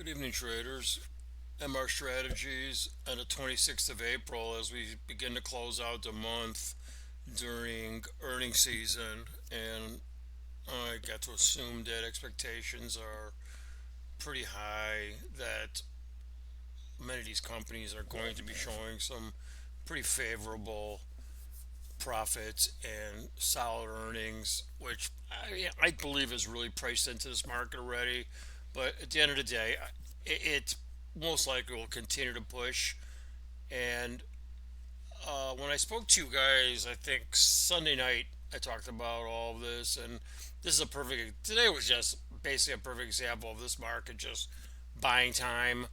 Good evening, traders. MR Strategies on the 26th of April as we begin to close out the month during earnings season. And I got to assume that expectations are pretty high that many of these companies are going to be showing some pretty favorable profits and solid earnings, which I believe is really priced into this market already. But at the end of the day, it most likely will continue to push. And when I spoke to you guys, I think Sunday night, I talked about all of this, and this is a perfect. Today was just basically a perfect example of this market just buying time.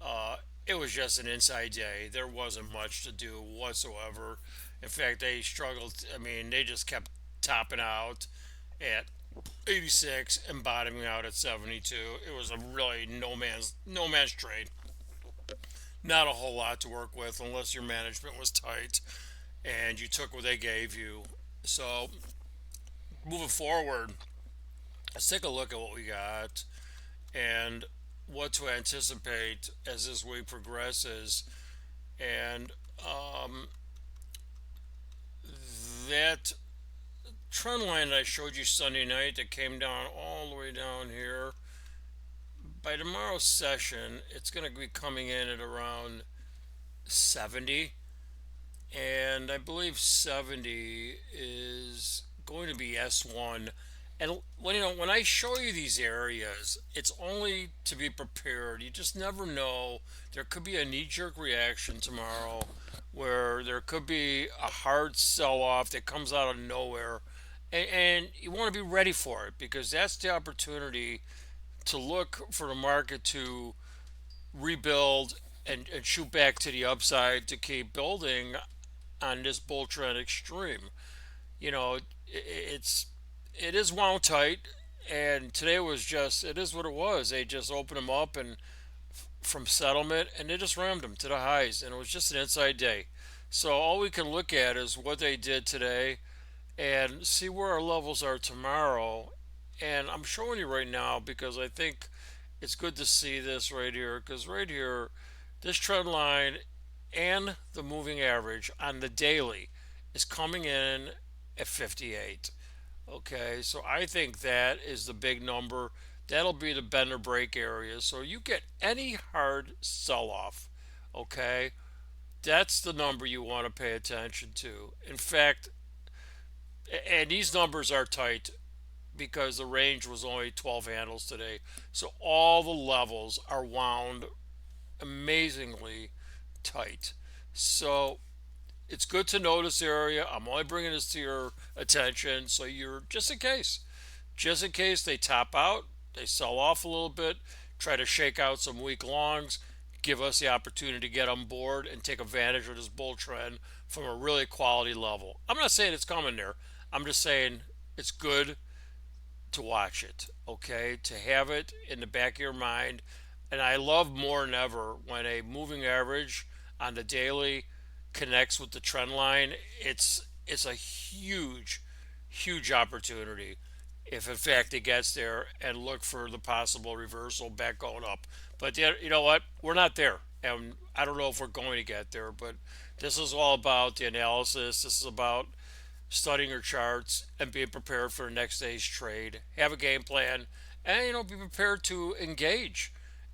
Uh, it was just an inside day. There wasn't much to do whatsoever. In fact, they struggled. I mean, they just kept topping out at 86 and bottoming out at 72. It was a really no man's trade. Not a whole lot to work with unless your management was tight and you took what they gave you. So moving forward, let's take a look at what we got and what to anticipate as this week progresses. And that trend line that I showed you Sunday night that came down all the way down here, by tomorrow's session, it's going to be coming in at around 70. And I believe 70 is going to be S1. And when I show you these areas, it's only to be prepared. You just never know. There could be a knee-jerk reaction tomorrow, where there could be a hard sell-off that comes out of nowhere, and you want to be ready for it because that's the opportunity to look for the market to rebuild and shoot back to the upside to keep building on this bull trend extreme. You know, it is wound tight, and today was just it is what it was. They just opened them up and from settlement, and they just rammed them to the highs, and it was just an inside day. So all we can look at is what they did today and see where our levels are tomorrow. And I'm showing you right now because I think it's good to see this right here because right here, this trend line and the moving average on the daily is coming in at 58. Okay, so I think that is the big number. That'll be the bend or break area. So you get any hard sell off, okay, that's the number you want to pay attention to. In fact, and these numbers are tight because the range was only 12 handles today. So all the levels are wound amazingly tight. So it's good to know this area. I'm only bringing this to your attention so you're just in case they top out, they sell off a little bit, try to shake out some weak longs, give us the opportunity to get on board and take advantage of this bull trend from a really quality level. I'm not saying it's coming there. I'm just saying it's good to watch it, okay? To have it in the back of your mind. And I love more than ever when a moving average on the daily connects with the trend line. It's a huge opportunity if in fact it gets there and look for the possible reversal back going up. But you know what? We're not there. And I don't know if we're going to get there, but this is all about the analysis. This is about studying your charts and being prepared for the next day's trade. Have a game plan, and be prepared to engage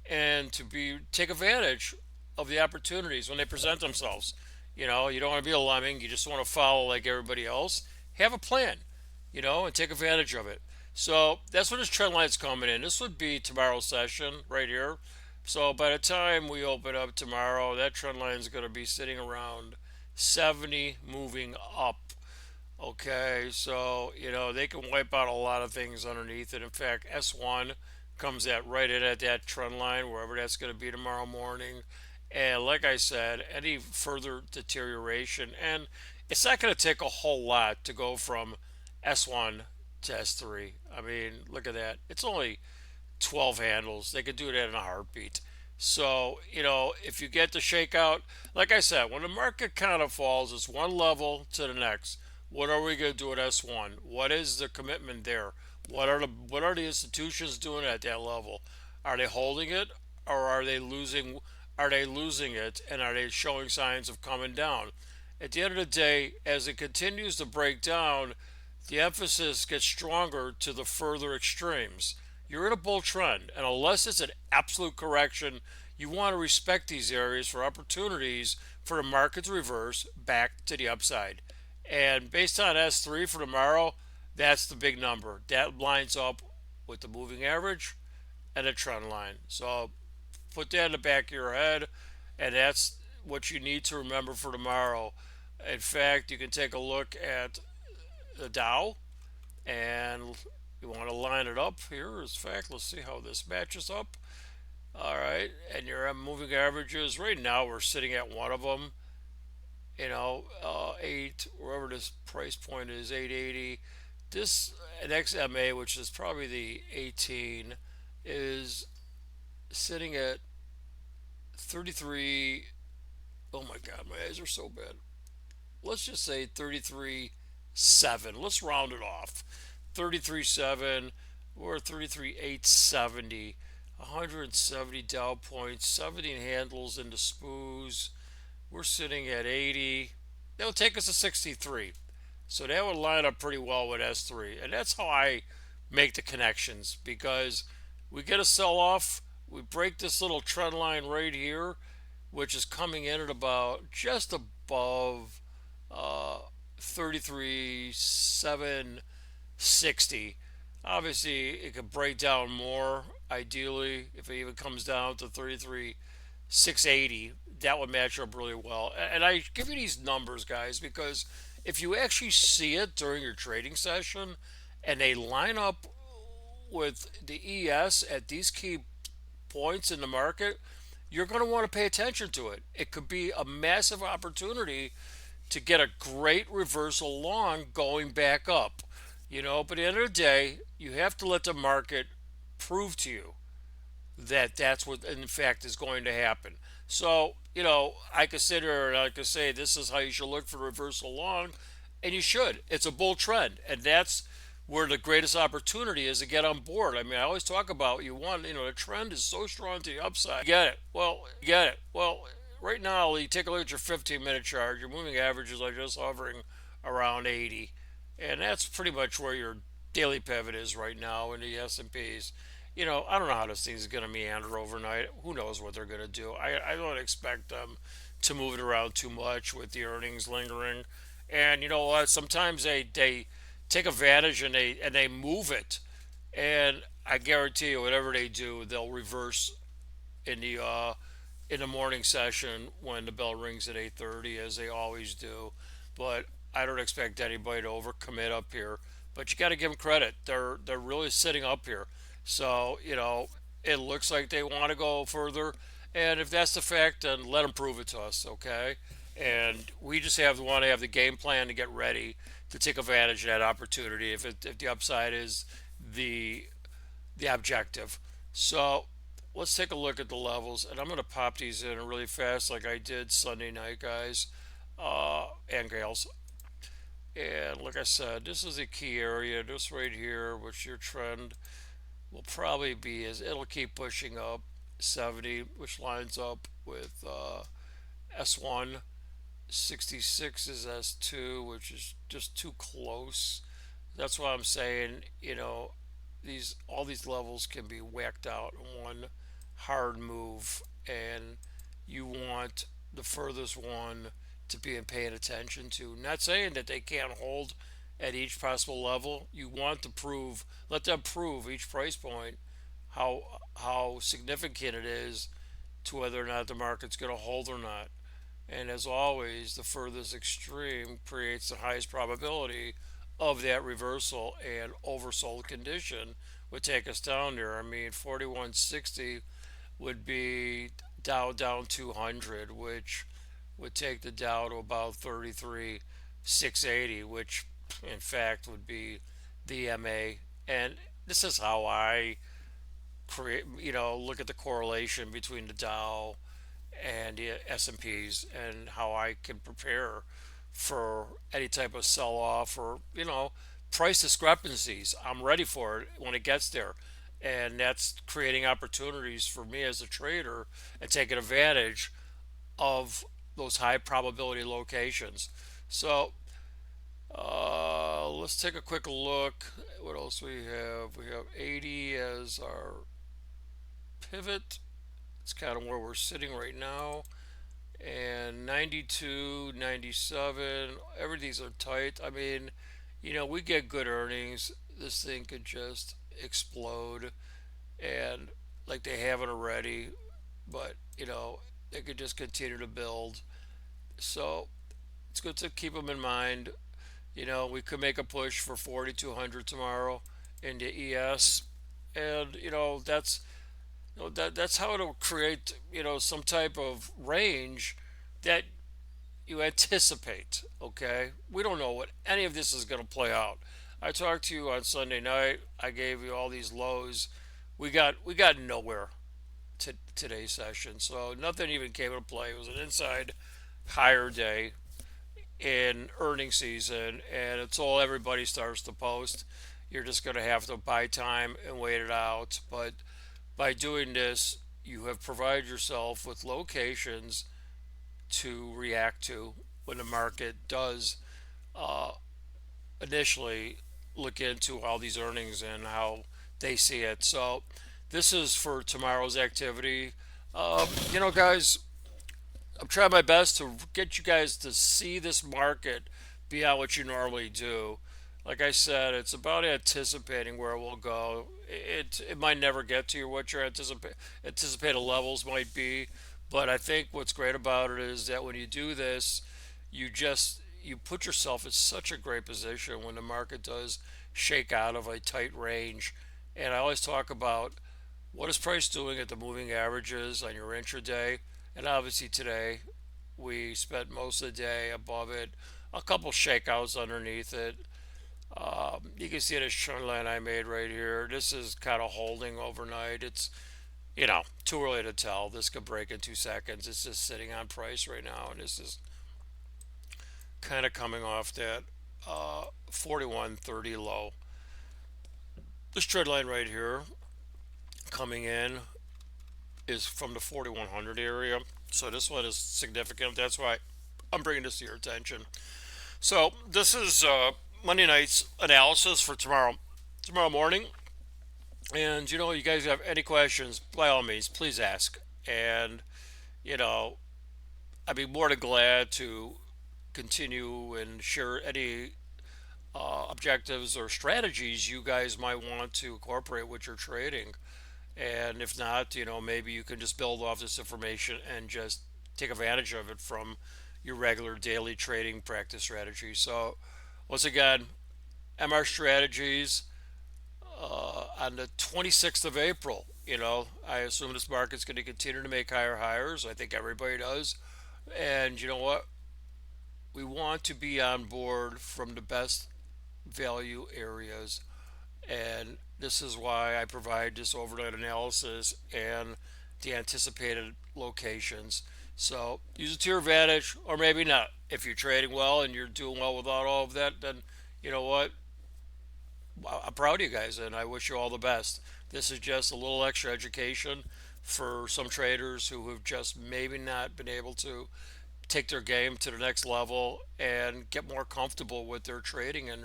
and to be take advantage of the opportunities when they present themselves. You don't want to be a lemming. You just want to follow like everybody else. Have a plan, and take advantage of it. So that's what this trend line's coming in. This would be tomorrow's session right here. So by the time we open up tomorrow, that trend line is going to be sitting around 70 moving up. Okay, so they can wipe out a lot of things underneath it. In fact, S1 comes at right in at that trend line, wherever that's going to be tomorrow morning. And like I said, any further deterioration, and it's not going to take a whole lot to go from S1 to S3. I mean, look at that. It's only 12 handles. They could do that in a heartbeat. So, if you get the shakeout, like I said, when the market kind of falls, it's one level to the next. What are we going to do at S1? What is the commitment there? What are the institutions doing at that level? Are they holding it? or are they losing it, and are they showing signs of coming down? At the end of the day, as it continues to break down, the emphasis gets stronger to the further extremes. You're in a bull trend, and unless it's an absolute correction, you want to respect these areas for opportunities for the market to reverse back to the upside. And based on S3 for tomorrow, that's the big number. That lines up with the moving average and a trend line. So put that in the back of your head, and that's what you need to remember for tomorrow. In fact, you can take a look at the Dow, and you want to line it up here. As fact, let's see how this matches up. All right, and your moving averages right now we're sitting at one of them. Eight wherever this price point is, 880. This an XMA, which is probably the 18, is sitting at 33. Oh my God, my eyes are so bad. Let's just say 33.7. Let's round it off. 33.7 or 33.870. 170 Dow points, 17 handles into SPOOs. We're sitting at 80. That would take us to 63. So that would line up pretty well with S3. And that's how I make the connections, because we get a sell off, we break this little trend line right here, which is coming in at about just above 33,760. Obviously, it could break down more. Ideally, if it even comes down to 33,680, that would match up really well. And I give you these numbers, guys, because if you actually see it during your trading session and they line up with the ES at these key points in the market, you're going to want to pay attention to it. It could be a massive opportunity to get a great reversal long going back up. But at the end of the day, you have to let the market prove to you that that's what in fact is going to happen. So, I could sit here and I could say this is how you should look for reversal long, and you should. It's a bull trend, and that's where the greatest opportunity is to get on board. I mean, I always talk about the trend is so strong to the upside. You get it. Well, right now, you take a look at your 15-minute chart. Your moving averages are just hovering around 80, and that's pretty much where your daily pivot is right now in the S&Ps. I don't know how this thing is going to meander overnight. Who knows what they're going to do? I don't expect them to move it around too much with the earnings lingering. And you know what? Sometimes they take advantage and they move it. And I guarantee you, whatever they do, they'll reverse in the morning session when the bell rings at 8:30, as they always do. But I don't expect anybody to overcommit up here. But you got to give them credit; they're really sitting up here. So it looks like they want to go further, and if that's the fact, then let them prove it to us, okay? And we just want to have the game plan to get ready to take advantage of that opportunity if the upside is the the objective. So let's take a look at the levels, and I'm going to pop these in really fast, like I did Sunday night, guys, and gals. And like I said, this is a key area. This right here, which your trend will probably be, is it'll keep pushing up 70, which lines up with S1. 66 is S2, which is just too close. That's why I'm saying, these all these levels can be whacked out in one hard move, and you want the furthest one to be paying attention to. Not saying that they can't hold at each possible level. You want to let them prove each price point how significant it is to whether or not the market's going to hold or not. And as always, the furthest extreme creates the highest probability of that reversal, and oversold condition would take us down there. I mean, 4160 would be Dow down 200, which would take the Dow to about 33,680, which in fact would be the MA. And this is how I look at the correlation between the Dow and the S&Ps, and how I can prepare for any type of sell off or price discrepancies. I'm ready for it when it gets there. and that's creating opportunities for me as a trader and taking advantage of those high probability locations. So let's take a quick look. What else we have? We have 80 as our pivot. It's kind of where we're sitting right now. And 92, 97, everything's are tight. I mean, we get good earnings. This thing could just explode, and like they haven't already, but they could just continue to build. So it's good to keep them in mind. We could make a push for 4,200 tomorrow into ES, and that's how it'll create some type of range that you anticipate. Okay, we don't know what any of this is going to play out. I talked to you on Sunday night. I gave you all these lows. We got nowhere to today's session, so nothing even came into play. It was an inside higher day in earning season, and until everybody starts to post, you're just going to have to buy time and wait it out. But by doing this, you have provided yourself with locations to react to when the market does uh, initially look into all these earnings and how they see it. So, this is for tomorrow's activity. Guys, I'm trying my best to get you guys to see this market beyond what you normally do. Like I said, it's about anticipating where it will go. It might never get to what your anticipated levels might be, but I think what's great about it is that when you do this, you put yourself in such a great position when the market does shake out of a tight range. And I always talk about what is price doing at the moving averages on your intraday, and obviously today we spent most of the day above it, a couple shakeouts underneath it. You can see this trend line I made right here. This is kind of holding overnight. It's too early to tell. This could break in 2 seconds. It's just sitting on price right now, and this is kind of coming off that 41.30 low. This trend line right here coming in is from the 4100 area. So this one is significant. That's why I'm bringing this to your attention. So this is Monday night's analysis for tomorrow morning. And you guys have any questions, by all means, please ask. And you know, I'd be more than glad to continue and share any objectives or strategies you guys might want to incorporate with your trading. And if not, maybe you can just build off this information and just take advantage of it from your regular daily trading practice strategy. So, once again, MR Strategies on the 26th of April. I assume this market's going to continue to make higher highs. I think everybody does. And you know what? We want to be on board from the best value areas, and this is why I provide this overnight analysis and the anticipated locations. So use it to your advantage, or maybe not. If you're trading well and you're doing well without all of that, then you know what? I'm proud of you guys, and I wish you all the best. This is just a little extra education for some traders who have just maybe not been able to take their game to the next level and get more comfortable with their trading and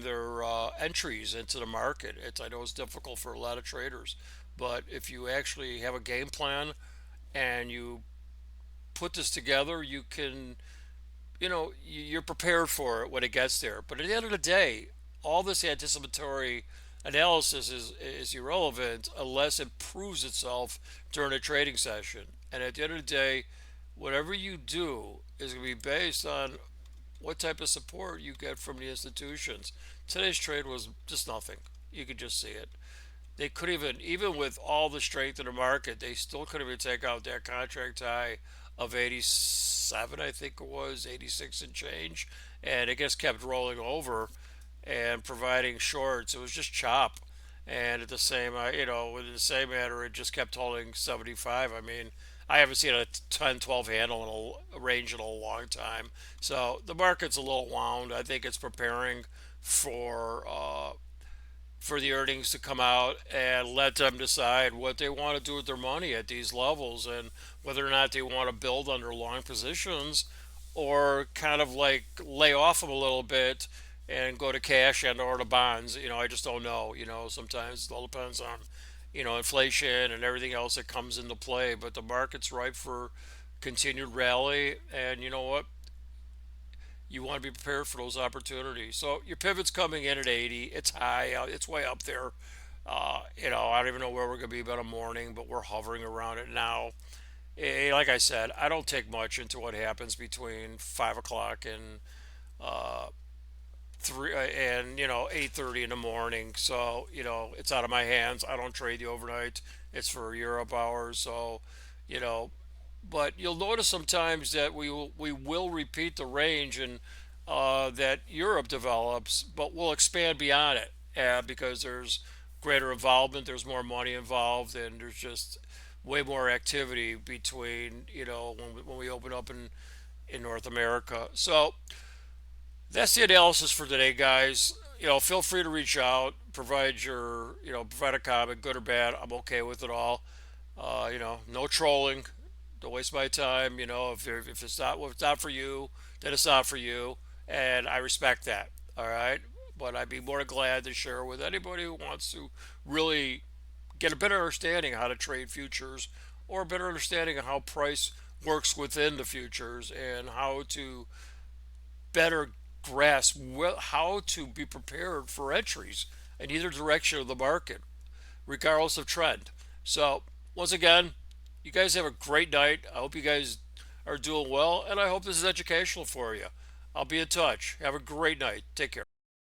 their entries into the market. I know it's difficult for a lot of traders, but if you actually have a game plan and you put this together, you can, you're prepared for it when it gets there. But at the end of the day, all this anticipatory analysis is irrelevant unless it proves itself during a trading session. And at the end of the day, whatever you do is going to be based on what type of support you get from the institutions. Today's trade was just nothing. You could just see it. They could even with all the strength in the market, they still couldn't even take out that contract high of 87, I think it was, 86 and change. And it just kept rolling over and providing shorts. It was just chop. And at the same, with the same matter, it just kept holding 75. I mean, I haven't seen a 10, 12 handle in a range in a long time. So the market's a little wound. I think it's preparing for for the earnings to come out and let them decide what they want to do with their money at these levels, and whether or not they want to build under long positions or kind of like lay off them a little bit and go to cash and or to bonds. I just don't know. Sometimes it all depends on inflation and everything else that comes into play. But the market's ripe for continued rally, and you know what? You want to be prepared for those opportunities. So your pivot's coming in at 80. It's high. It's way up there. I don't even know where we're going to be by the morning, but we're hovering around it now. Like I said, I don't take much into what happens between 5 o'clock and uh, three and 8:30 in the morning. So it's out of my hands. I don't trade the overnight. It's for Europe hours. So you know, but you'll notice sometimes that we will repeat the range and that Europe develops, but we'll expand beyond it because there's greater involvement, there's more money involved, and there's just way more activity between when we open up in North America. So that's the analysis for today, guys. Feel free to reach out, provide a comment, good or bad. I'm okay with it all. No trolling. Don't waste my time. If it's not for you, then it's not for you, and I respect that. All right, but I'd be more than glad to share with anybody who wants to really get a better understanding of how to trade futures, or a better understanding of how price works within the futures, and how to better grasp how to be prepared for entries in either direction of the market, regardless of trend. So, once again, you guys have a great night. I hope you guys are doing well, and I hope this is educational for you. I'll be in touch. Have a great night. Take care.